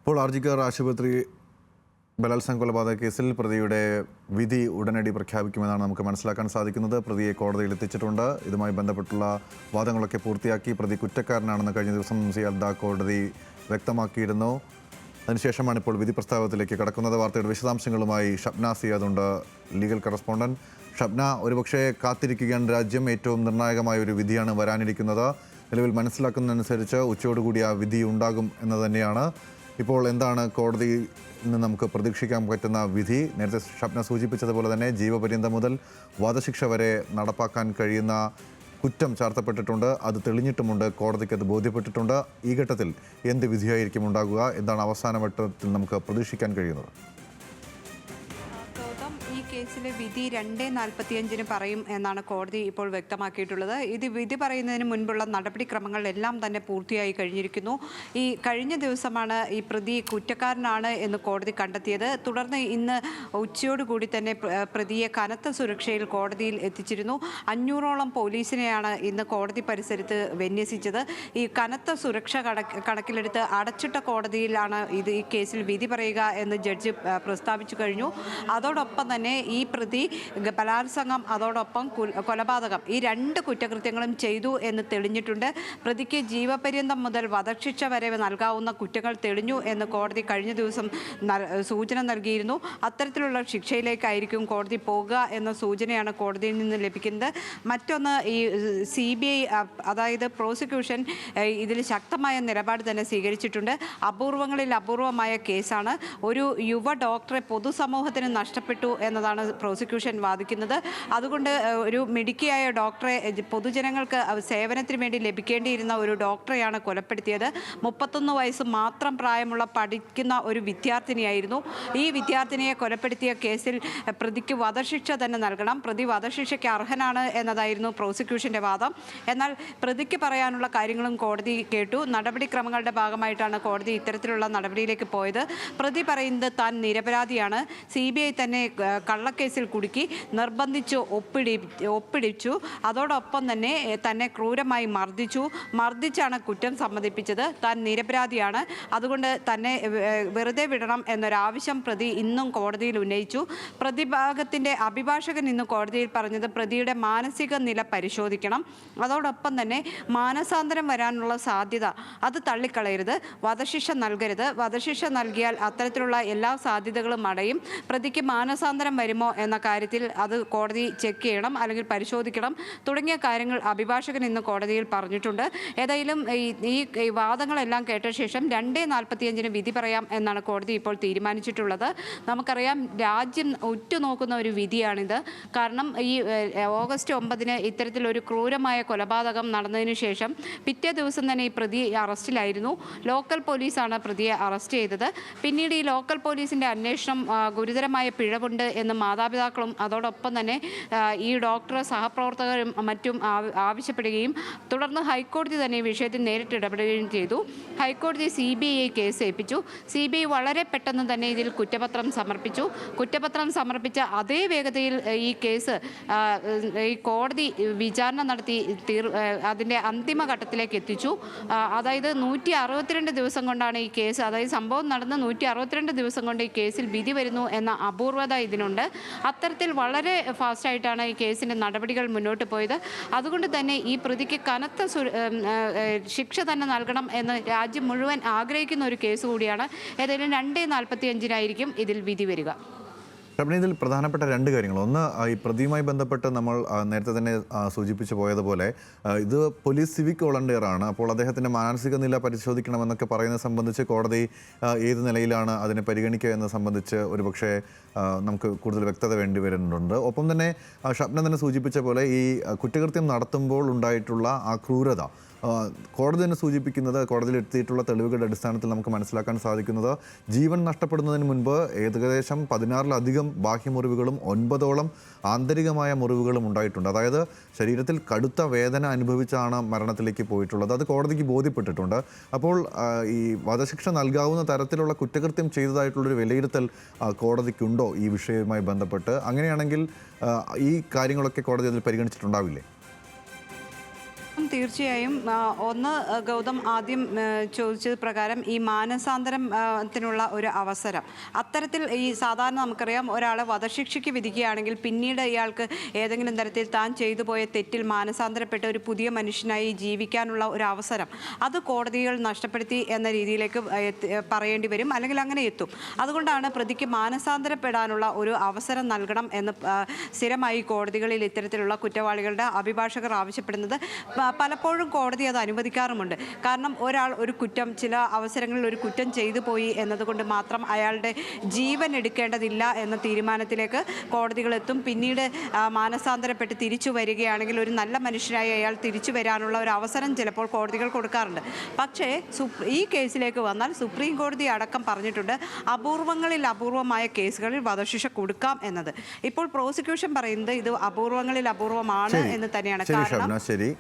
ഇപ്പോൾ ആർജിക്കർ ആശുപത്രി ബലാത്സംഗ കൊലപാതക കേസിൽ പ്രതിയുടെ വിധി ഉടനടി പ്രഖ്യാപിക്കുമെന്നാണ് നമുക്ക് മനസ്സിലാക്കാൻ സാധിക്കുന്നത്. പ്രതിയെ കോടതിയിൽ എത്തിച്ചിട്ടുണ്ട്. ഇതുമായി ബന്ധപ്പെട്ടുള്ള വാദങ്ങളൊക്കെ പൂർത്തിയാക്കി പ്രതി കുറ്റക്കാരനാണെന്ന് കഴിഞ്ഞ ദിവസം സിയാൽദ കോടതി വ്യക്തമാക്കിയിരുന്നു. അതിനുശേഷമാണ് ഇപ്പോൾ വിധി പ്രസ്താവത്തിലേക്ക് കടക്കുന്നത്. വാർത്തയുടെ വിശദാംശങ്ങളുമായി ഷബ്ന സിയാദുണ്ട്, ലീഗൽ കറസ്പോണ്ടന്റ്. ഷബ്ന, ഒരുപക്ഷെ കാത്തിരിക്കുകയാണ് രാജ്യം. ഏറ്റവും നിർണായകമായ ഒരു വിധിയാണ് വരാനിരിക്കുന്നത്. നിലവിൽ മനസ്സിലാക്കുന്നതനുസരിച്ച് ഉച്ചയോടുകൂടി ആ വിധി ഉണ്ടാകും എന്ന് തന്നെയാണ്. ഇപ്പോൾ എന്താണ് കോടതിയിൽ നിന്ന് നമുക്ക് പ്രതീക്ഷിക്കാൻ പറ്റുന്ന വിധി? നേരത്തെ ഷബ്ന സൂചിപ്പിച്ചതുപോലെ തന്നെ ജീവപര്യന്തം മുതൽ വധശിക്ഷ വരെ നടപ്പാക്കാൻ കഴിയുന്ന കുറ്റം ചാർത്തപ്പെട്ടിട്ടുണ്ട്. അത് തെളിഞ്ഞിട്ടുമുണ്ട്, കോടതിക്ക് അത് ബോധ്യപ്പെട്ടിട്ടുണ്ട്. ഈ ഘട്ടത്തിൽ എന്ത് വിധിയായിരിക്കും ഉണ്ടാകുക? എന്താണ് അവസാന ഘട്ടത്തിൽ നമുക്ക് പ്രതീക്ഷിക്കാൻ കഴിയുന്നത്? ഈ കേസിലെ വിധി 2:45 പറയും എന്നാണ് കോടതി ഇപ്പോൾ വ്യക്തമാക്കിയിട്ടുള്ളത്. ഇത് വിധി പറയുന്നതിന് മുൻപുള്ള നടപടിക്രമങ്ങളെല്ലാം തന്നെ പൂർത്തിയായി കഴിഞ്ഞിരിക്കുന്നു. ഈ കഴിഞ്ഞ ദിവസമാണ് ഈ പ്രതി കുറ്റക്കാരനാണ് എന്ന് കോടതി കണ്ടെത്തിയത്. തുടർന്ന് ഇന്ന് ഉച്ചയോടുകൂടി തന്നെ പ്രതിയെ കനത്ത സുരക്ഷയിൽ കോടതിയിൽ എത്തിച്ചിരുന്നു. 500ഓളം പോലീസിനെയാണ് ഇന്ന് കോടതി പരിസരത്ത് വിന്യസിച്ചത്. ഈ കനത്ത സുരക്ഷ കണക്കിലെടുത്ത് അടച്ചിട്ട കോടതിയിലാണ് ഈ കേസിൽ വിധി പറയുക എന്ന് ജഡ്ജി പ്രസ്താവിച്ചു കഴിഞ്ഞു. അതോടൊപ്പം തന്നെ ഈ പ്രതി ബലാത്സംഗം അതോടൊപ്പം കൊലപാതകം ഈ 2 കുറ്റകൃത്യങ്ങളും ചെയ്തു എന്ന് തെളിഞ്ഞിട്ടുണ്ട്. പ്രതിക്ക് ജീവപര്യന്തം മുതൽ വധശിക്ഷ വരെ നൽകാവുന്ന കുറ്റങ്ങൾ തെളിഞ്ഞു എന്ന് കോടതി കഴിഞ്ഞ ദിവസം സൂചന നൽകിയിരുന്നു. അത്തരത്തിലുള്ള ശിക്ഷയിലേക്കായിരിക്കും കോടതി പോകുക എന്ന സൂചനയാണ് കോടതിയിൽ നിന്ന് ലഭിക്കുന്നത്. മറ്റൊന്ന്, ഈ CBI അതായത് പ്രോസിക്യൂഷൻ ഇതിൽ ശക്തമായ നിലപാട് തന്നെ സ്വീകരിച്ചിട്ടുണ്ട്. അപൂർവങ്ങളിൽ അപൂർവമായ കേസാണ്. ഒരു യുവ ഡോക്ടറെ പൊതുസമൂഹത്തിന് നഷ്ടപ്പെട്ടു എന്നതാണ് പ്രോസിക്യൂഷൻ വാദിക്കുന്നത്. അതുകൊണ്ട് ഒരു മിടുക്കിയായ ഡോക്ടറെ, പൊതുജനങ്ങൾക്ക് സേവനത്തിന് വേണ്ടി ലഭിക്കേണ്ടിയിരുന്ന ഒരു ഡോക്ടറെയാണ് കൊലപ്പെടുത്തിയത്. 31 വയസ്സ് മാത്രം പ്രായമുള്ള പഠിക്കുന്ന ഒരു വിദ്യാർത്ഥിനിയായിരുന്നു. ഈ വിദ്യാർത്ഥിനിയെ കൊലപ്പെടുത്തിയ കേസിൽ പ്രതിക്ക് വധശിക്ഷ തന്നെ നൽകണം. പ്രതി വധശിക്ഷയ്ക്ക് അർഹനാണ് എന്നതായിരുന്നു പ്രോസിക്യൂഷന്റെ വാദം. എന്നാൽ പ്രതിക്ക് പറയാനുള്ള കാര്യങ്ങളും കോടതി കേട്ടു. നടപടിക്രമങ്ങളുടെ ഭാഗമായിട്ടാണ് കോടതി ഇത്തരത്തിലുള്ള നടപടിയിലേക്ക് പോയത്. പ്രതി പറയുന്നത് താൻ നിരപരാധിയാണ്. CBI തന്നെ കള്ളക്കേസിൽ കുടുക്കി നിർബന്ധിച്ച് ഒപ്പിടിച്ചു. അതോടൊപ്പം തന്നെ ക്രൂരമായി മർദ്ദിച്ചാണ് കുറ്റം സമ്മതിപ്പിച്ചത്. താൻ നിരപരാധിയാണ്, അതുകൊണ്ട് തന്നെ വെറുതെ വിടണം എന്നൊരാവശ്യം പ്രതി ഇന്നും കോടതിയിൽ ഉന്നയിച്ചു. പ്രതിഭാഗത്തിൻ്റെ അഭിഭാഷകൻ ഇന്ന് കോടതിയിൽ പറഞ്ഞത് പ്രതിയുടെ മാനസിക നില പരിശോധിക്കണം, അതോടൊപ്പം തന്നെ മാനസാന്തരം വരാനുള്ള സാധ്യത അത് തള്ളിക്കളയരുത്, വധശിക്ഷ നൽകരുത്. വധശിക്ഷ നൽകിയാൽ അത്തരത്തിലുള്ള എല്ലാ സാധ്യതകളും അടയും. പ്രതിക്ക് മാനസാന്തരം വരുമോ എന്ന കാര്യത്തിൽ അത് കോടതി ചെക്ക് ചെയ്യണം, അല്ലെങ്കിൽ പരിശോധിക്കണം തുടങ്ങിയ കാര്യങ്ങൾ അഭിഭാഷകൻ ഇന്ന് കോടതിയിൽ പറഞ്ഞിട്ടുണ്ട്. ഏതായാലും ഈ വാദങ്ങളെല്ലാം കേട്ട ശേഷം 2:45 വിധി പറയാം എന്നാണ് കോടതി ഇപ്പോൾ തീരുമാനിച്ചിട്ടുള്ളത്. നമുക്കറിയാം, രാജ്യം ഉറ്റുനോക്കുന്ന ഒരു വിധിയാണിത്. കാരണം ഈ ഓഗസ്റ്റ് 9 ഇത്തരത്തിലൊരു ക്രൂരമായ കൊലപാതകം നടന്നതിന് ശേഷം പിറ്റേ ദിവസം തന്നെ ഈ പ്രതി അറസ്റ്റിലായിരുന്നു. ലോക്കൽ പോലീസാണ് പ്രതിയെ അറസ്റ്റ് ചെയ്തത്. പിന്നീട് ഈ ലോക്കൽ പോലീസിൻ്റെ അന്വേഷണം ഗുരുതരമായ പിഴവുണ്ട് എന്ന് മാതാപിതാക്കളും അതോടൊപ്പം തന്നെ ഈ ഡോക്ടറെ സഹപ്രവർത്തകരും മറ്റും ആവശ്യപ്പെടുകയും തുടർന്ന് ഹൈക്കോടതി തന്നെ ഈ വിഷയത്തിൽ നേരിട്ട് ഇടപെടുകയും ചെയ്തു. ഹൈക്കോടതി CBI കേസ് ഏൽപ്പിച്ചു. CBI വളരെ പെട്ടെന്ന് തന്നെ ഇതിൽ കുറ്റപത്രം സമർപ്പിച്ചു. കുറ്റപത്രം സമർപ്പിച്ച അതേ വേഗതയിൽ ഈ കേസ് ഈ കോടതി വിചാരണ നടത്തി അതിൻ്റെ അന്തിമഘട്ടത്തിലേക്ക് എത്തിച്ചു. അതായത് 162 ദിവസം കൊണ്ടാണ് ഈ കേസ്, അതായത് സംഭവം നടന്ന് 162 ദിവസം കൊണ്ട് ഈ കേസിൽ വിധി വരുന്നു എന്ന അപൂർവത ഇതിനുണ്ട്. അത്തരത്തിൽ വളരെ ഫാസ്റ്റായിട്ടാണ് ഈ കേസിൻ്റെ നടപടികൾ മുന്നോട്ട് പോയത്. അതുകൊണ്ട് തന്നെ ഈ പ്രതിക്ക് കനത്ത ശിക്ഷ തന്നെ നൽകണം എന്ന് രാജ്യം മുഴുവൻ ആഗ്രഹിക്കുന്ന ഒരു കേസ് കൂടിയാണ്. ഏതായാലും 2:45 ഇതിൽ വിധി വരിക. ഇതിൽ പ്രധാനപ്പെട്ട 2 കാര്യങ്ങൾ. ഒന്ന്, ഈ പ്രതിയുമായി ബന്ധപ്പെട്ട് നമ്മൾ നേരത്തെ തന്നെ സൂചിപ്പിച്ചു പോയതുപോലെ ഇത് പോലീസ് സിവിക് വോളണ്ടിയറാണ്. അപ്പോൾ അദ്ദേഹത്തിൻ്റെ മാനസിക നില പരിശോധിക്കണമെന്നൊക്കെ പറയുന്നത് സംബന്ധിച്ച് കോടതി ഏത് നിലയിലാണ് അതിനെ പരിഗണിക്കുക എന്നത് സംബന്ധിച്ച് ഒരുപക്ഷെ നമുക്ക് കൂടുതൽ വ്യക്തത വേണ്ടി വരുന്നുണ്ട്. ഒപ്പം തന്നെ ഷബ്ന തന്നെ സൂചിപ്പിച്ച പോലെ ഈ കുറ്റകൃത്യം നടത്തുമ്പോൾ ഉണ്ടായിട്ടുള്ള ആ ക്രൂരത കോടതി തന്നെ സൂചിപ്പിക്കുന്നത്, കോടതിയിൽ എത്തിയിട്ടുള്ള തെളിവുകളുടെ അടിസ്ഥാനത്തിൽ നമുക്ക് മനസ്സിലാക്കാൻ സാധിക്കുന്നത് ജീവൻ നഷ്ടപ്പെടുന്നതിന് മുൻപ് ഏകദേശം 16-ലധികം ബാഹ്യമുറിവുകളും 9ഓളം ആന്തരികമായ മുറിവുകളും ഉണ്ടായിട്ടുണ്ട്. അതായത് ശരീരത്തിൽ കടുത്ത വേദന അനുഭവിച്ചാണ് മരണത്തിലേക്ക് പോയിട്ടുള്ളത്. അത് കോടതിക്ക് ബോധ്യപ്പെട്ടിട്ടുണ്ട്. അപ്പോൾ ഈ വധശിക്ഷ നൽകാവുന്ന തരത്തിലുള്ള കുറ്റകൃത്യം ചെയ്തതായിട്ടുള്ളൊരു വിലയിരുത്തൽ കോടതിക്കുണ്ടോ ഈ വിഷയവുമായി ബന്ധപ്പെട്ട്? അങ്ങനെയാണെങ്കിൽ ഈ കാര്യങ്ങളൊക്കെ കോടതി അതിൽ പരിഗണിച്ചിട്ടുണ്ടാവില്ലേ? തീർച്ചയായും ഒന്ന് ഗൗതം ആദ്യം ചോദിച്ചത് പ്രകാരം ഈ മാനസാന്തരത്തിനുള്ള ഒരു അവസരം അത്തരത്തിൽ ഈ സാധാരണ നമുക്കറിയാം ഒരാളെ വധശിക്ഷയ്ക്ക് വിധിക്കുകയാണെങ്കിൽ പിന്നീട് ഇയാൾക്ക് ഏതെങ്കിലും തരത്തിൽ താൻ ചെയ്തു പോയ തെറ്റിൽ മാനസാന്തരപ്പെട്ട ഒരു പുതിയ മനുഷ്യനായി ജീവിക്കാനുള്ള ഒരു അവസരം അത് കോടതികൾ നഷ്ടപ്പെടുത്തി എന്ന രീതിയിലേക്ക് പറയേണ്ടി വരും, അല്ലെങ്കിൽ അങ്ങനെ എത്തും. അതുകൊണ്ടാണ് പ്രതിക്ക് മാനസാന്തരപ്പെടാനുള്ള ഒരു അവസരം നൽകണം എന്ന് സ്ഥിരമായി കോടതികളിൽ ഇത്തരത്തിലുള്ള കുറ്റവാളികളുടെ അഭിഭാഷകർ ആവശ്യപ്പെടുന്നത്. പലപ്പോഴും കോടതി അത് അനുവദിക്കാറുമുണ്ട്. കാരണം ഒരാൾ ഒരു കുറ്റം ചില അവസരങ്ങളിൽ ഒരു കുറ്റം ചെയ്തു പോയി എന്നതുകൊണ്ട് മാത്രം അയാളുടെ ജീവൻ എടുക്കേണ്ടതില്ല എന്ന തീരുമാനത്തിലേക്ക് കോടതികൾ എത്തും. പിന്നീട് മാനസാന്തരപ്പെട്ട് തിരിച്ചു വരികയാണെങ്കിൽ ഒരു നല്ല മനുഷ്യനായി അയാൾ തിരിച്ചു വരാനുള്ള ഒരു അവസരം ചിലപ്പോൾ കോടതികൾ കൊടുക്കാറുണ്ട്. പക്ഷേ ഈ കേസിലേക്ക് വന്നാൽ സുപ്രീം കോടതി അടക്കം പറഞ്ഞിട്ടുണ്ട് അപൂർവങ്ങളിൽ അപൂർവമായ കേസുകളിൽ വധശിക്ഷ കൊടുക്കാം എന്നത്. ഇപ്പോൾ പ്രോസിക്യൂഷൻ പറയുന്നത് ഇത് അപൂർവങ്ങളിൽ അപൂർവമാണ് എന്ന് തന്നെയാണ്. കാരണം ശരി.